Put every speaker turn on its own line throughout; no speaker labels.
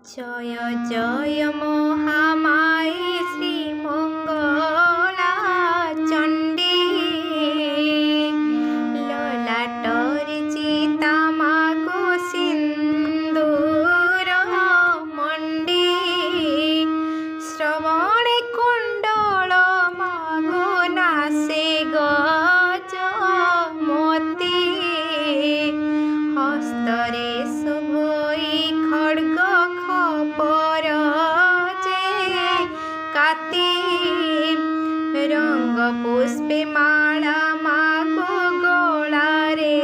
জয় জয় মহামায়ী শ্রীমঙ্গলা চণ্ডী ললাটরে চিতা মাগো সিন্দুর মণ্ডি শ্রবণে কুণ্ডল মাগো নাসে গজ মতি হস্তরে শুভই খড়গ খপর যে কাতি রঙ্গ পুষ্পে মালা মাগো গলারে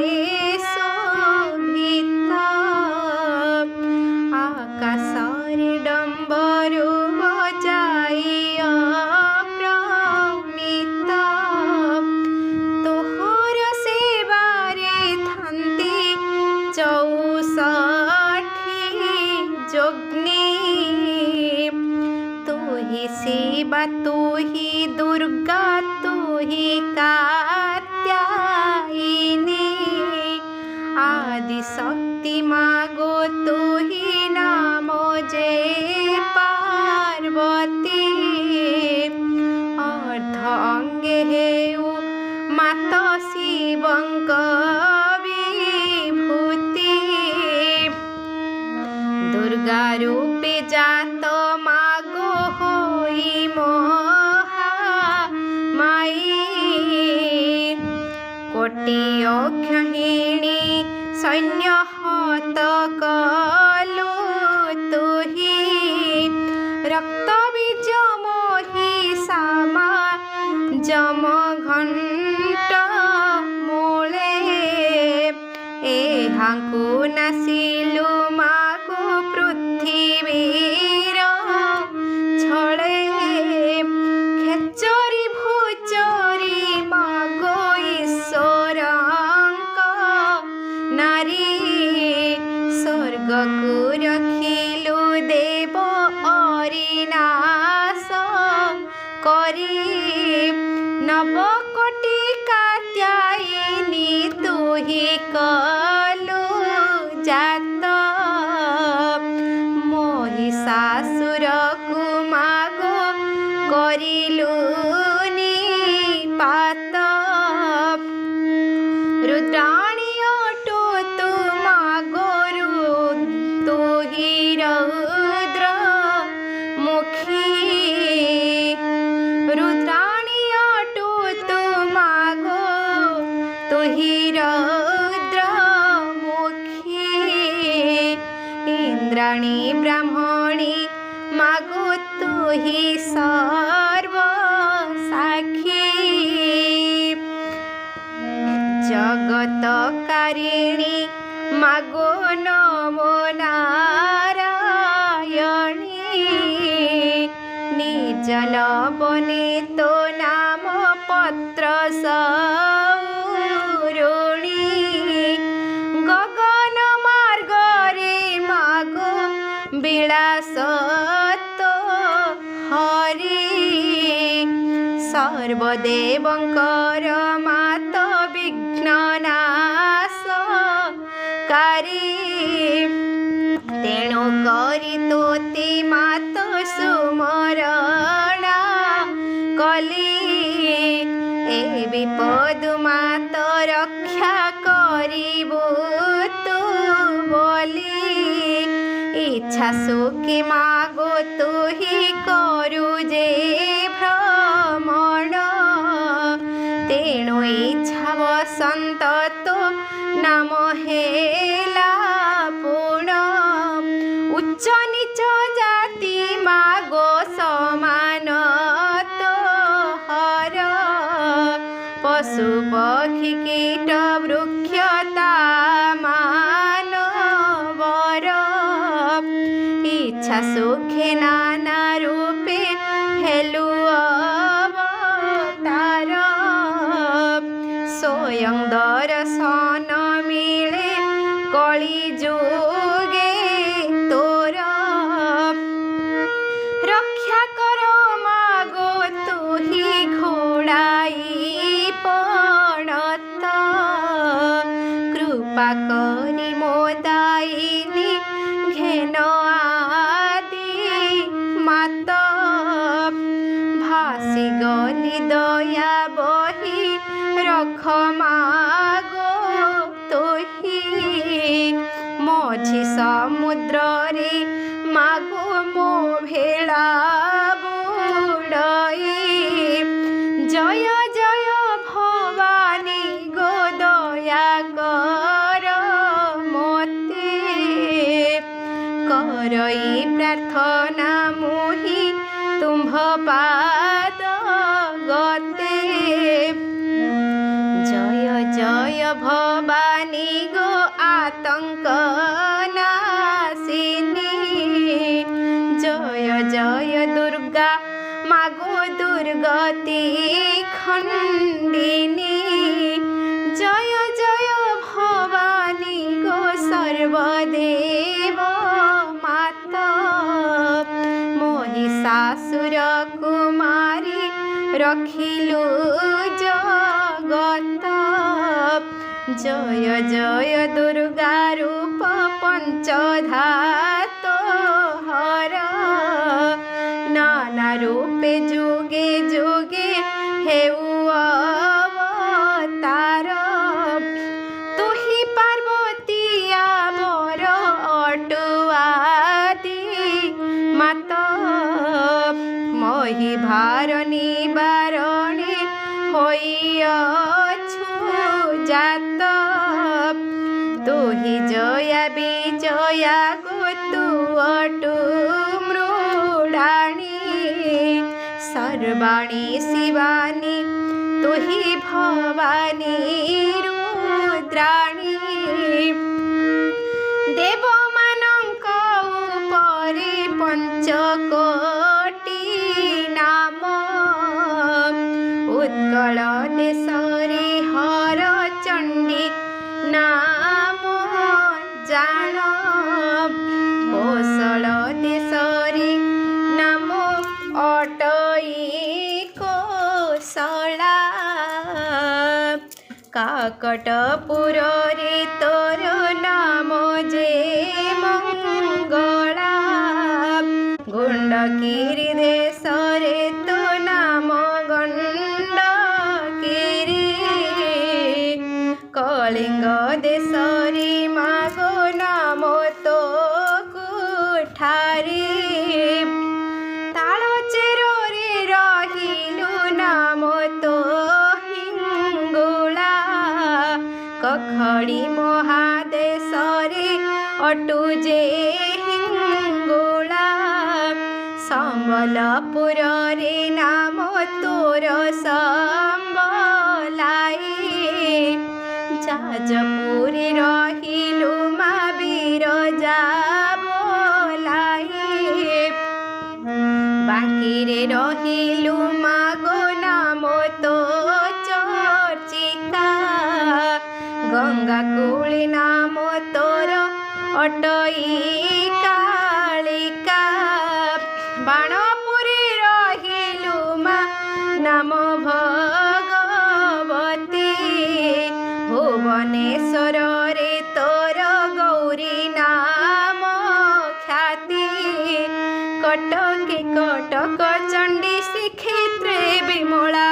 শোভিত আকাশরে ডম্বরু বজাই অপ্রমিত তোহর সেবারে থান্তি চৌষঠি যোগ্নি তুহি শিবা তুহি দুর্গা তুহি কাত্যায়িনী আদি শক্তি মাগো তুহি নাম যে পার্বতী অর্ধ অঙ্গে হেউ মাত শিবঙ্ক বিভূতি দুর্গা রূপে জাত মাগো হই মহামায়ী কোটি অক্ষহিণী সৈন্য হত কলু তুহি রক্ত বীজ মোহি সামা যম ঘণ্ট মূলে এহাଙ୍କୁ নাসিলু মাগো পৃথিবীর ছলে খেচরি ভুচরি মাগো ঈশ্বরଙ୍କ নারী স্বর্গକୁ ରଖିଲୁ ଦେବ ଅରିନାଶ କରି ନବକୋଟି କାତ୍ୟାୟିନୀ ତୁହି କଲୁ ଜାତ ମହିଷାସୁରକୁ ମାଗୋ କରିଲୁ ନିପାତ ରୁଦ୍ରାଣୀ ଅଟୁ ତୁ ମାଗୋ ତୁହି ରୌଦ୍ର ମୁଖୀ ରୁଦ୍ରାଣୀ ଅଟୁ ତୁ ମାଗୋ ତୁହି ରୌଦ୍ର মুখী ইন্দ্রাণী ব্রাহ্মণী মাগো তুহি সর্ব সাক্ষী জগতকারিণী মাগো নমো নারায়ণী নির্জন বনে তো নাম পত্র সৌরুণী গগন মার্গরে মাগো বিলাস তো হরি সর্বদেবঙ্কর মাত বিঘ্ন নাশকারী তেণু করি তোতে মাত সুমরণ কলি এ বিপদ মাত রক্ষা করিবু তু বলি ইচ্ছা সুখী মাগো তুহি করু যে ভ্রমণ তেণু ইচ্ছা বসন্ত তো নাম হেলা পুণ উচ্চ নিচ জাতি মাগো সমান তো হর পশু পক্ষী কীট বৃক্ষ মানবর ইচ্ছা সুখে নানা রূপে হেলু অবতার স্বয়ং দর্শন মিলে কলি যুগে তোর রক্ষা কর মাগো তুহি ঘোড়াই পণত কৃপা করি মোদাইনি ঘেন रे मागो मो भेला बुड़ाई जय जय भवानी गो दया कर मोते करई प्रार्थना मुहि तुम्भ पाद गते जय जय भवानी गो आतंक नाशिनी जय जय दुर्गा मागो दुर्गति खंडिनी जय जय भवानी गो सर्वदेव माता महिषासुर कुमारी रखिलु जगत जय जय दुर्गा रूप पंचधातो हर नाना रूपे जुगे जुगे हेउ अवतार तू ही पार्वती आवर अटुआदि माता मही भार निवारणे होइअछु जात तू ही जया विजया गो तू अटु मृडाणी सर्वाणी शिवानी तू ही भवानी रुद्राणी देवमानंक उपरे पंचकोटि नाम उत्कल देशरे हर चंडी नाम जान कोशल देशरे नाम अटई कोशला काकटपुर रे तोर नाम जे मंगला गुंडगिरी देशरे तो नाम गंडगिरी कलिंग देशरे मागो नाम तो कुठारी तालचेर रे रहिलु नाम तो हिंगुला कखड़ी महादेशरे अटु जे हिंगुला संबलपुर रे नाम तोर संबलाई जाजपुरी रहिलु मा बिरजा बोलाई बांकीरे रहिलु मा गो नाम तो चर्चिका गंगा कूली नाम तोर अटई कालिका बाणपुरी रहिलु मा नाम भगवती भुवनेश्वर रे तोर गौरी नाम ख्याति कटके कटक चंडी श्रीक्षेत्रे विमला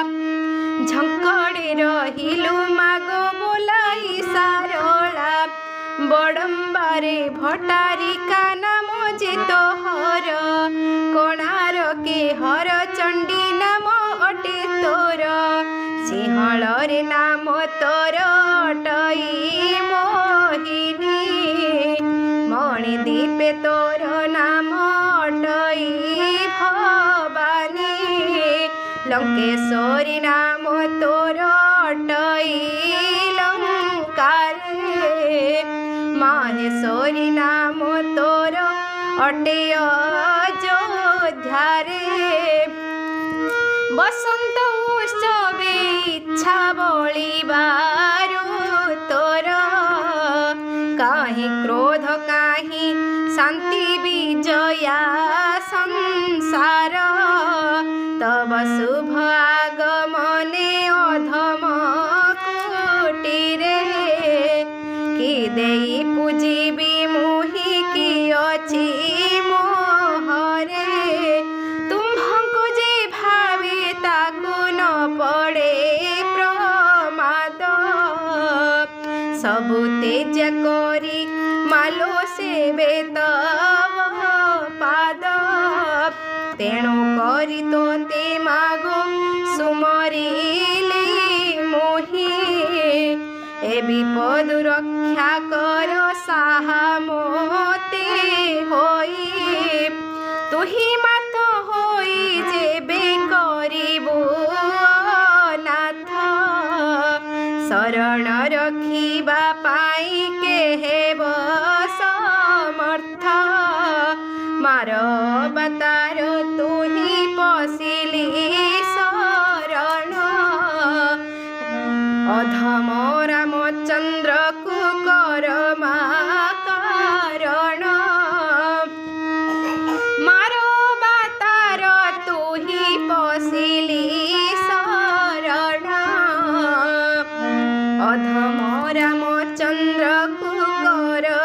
झंकड़े रहिलु मागो बोलाई सारला बड़म्बारे भटारिका नाम जे तोहर कोणारके हर चंडी नाम अटे तोर सिंहल रे नाम तोर अटई मोहिनी मणिद्वीपे तोर नाम अटई भवानी लंकेश्वरी नाम तोर अटई लंकारे माहेश्वरी नाम तोर अटे अयोध्यारे बसंत उत्सवे इच्छा बलिबारु तोर काहि क्रोध काहि शांति विजया संसार तब शुभ आगमने अधम कुटीरे कि देई पूजिबी मुहि कि अछि मोहरे तुम्भंकु जे भावे ताकु न पड़े प्रमाद सबु तेज करी मालो सेवे तब ତେଣୁ କରି ତୋତେ ମାଗୋ ସୁମରିଲି ମୋହି ଏ ବିପଦୁ ରକ୍ଷା କର ସାହା ମୋତେ ହୋଇ ତୁହି ମାତ ହୋଇ ଯେବେ କରିବୁ ନାଥ ଶରଣ ରଖିବା ପାଇଁ କେହେବ ସମର୍ଥ ମାର ବାତାର ତୁହି ପଶିଲି ଶରଣ ଅଧମ ରାମଚନ୍ଦ୍ରକୁ କର ମା କାରଣ ମାର ବାତାର ତୁହି ପଶିଲି ଶରଣ ଅଧମ ରାମଚନ୍ଦ୍ରକୁ କର